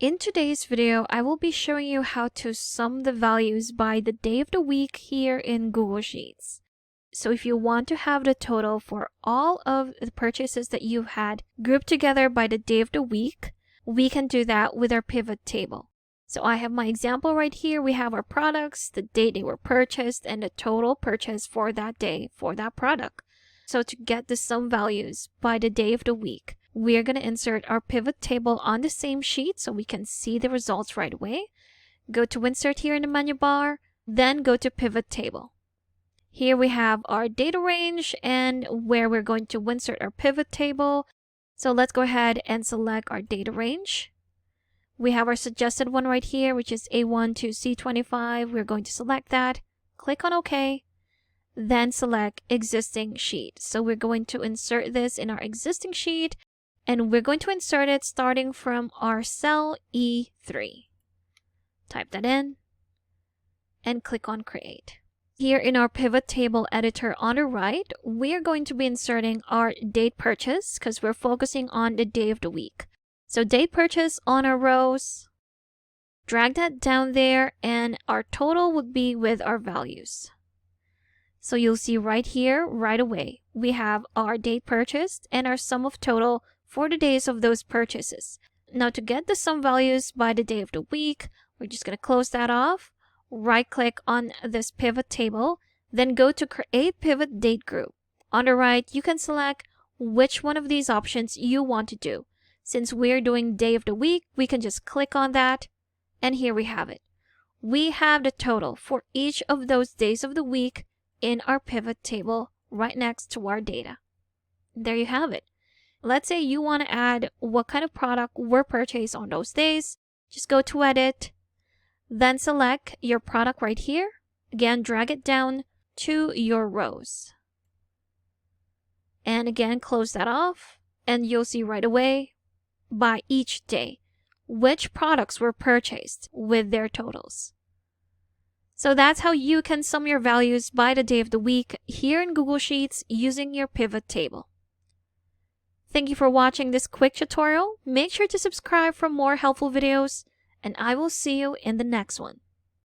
In today's video, I will be showing you how to sum the values by the day of the week here in Google Sheets. So if you want to have the total for all of the purchases that you've had grouped together by the day of the week, we can do that with our pivot table. So I have my example right here. We have our products, the date they were purchased, and the total purchase for that day for that product. So to get the sum values by the day of the week, we're going to insert our pivot table on the same sheet so we can see the results right away. Go to Insert here in the menu bar, then go to Pivot Table. Here we have our data range and where we're going to insert our pivot table. So let's go ahead and select our data range. We have our suggested one right here, which is A1 to C25. We're going to select that. Click on OK. Then select Existing Sheet. So we're going to insert this in our existing sheet, and we're going to insert it starting from our cell E3. Type that in and click on Create. Here in our pivot table editor on the right, we're going to be inserting our date purchase because we're focusing on the day of the week. So date purchase on our rows, drag that down there, and our total would be with our values. So you'll see right here, right away, we have our date purchased and our sum of total for the days of those purchases. Now to get the sum values by the day of the week, we're just going to close that off. Right click on this pivot table, then go to Create Pivot Date Group. On the right, you can select which one of these options you want to do. Since we're doing day of the week, we can just click on that, and here we have it. We have the total for each of those days of the week in our pivot table right next to our data. There you have it. Let's say you want to add what kind of product were purchased on those days. Just go to Edit, then select your product right here. Again, drag it down to your rows. And again, close that off, and you'll see right away by each day which products were purchased with their totals. So that's how you can sum your values by the day of the week here in Google Sheets using your pivot table. Thank you for watching this quick tutorial. Make sure to subscribe for more helpful videos, and I will see you in the next one.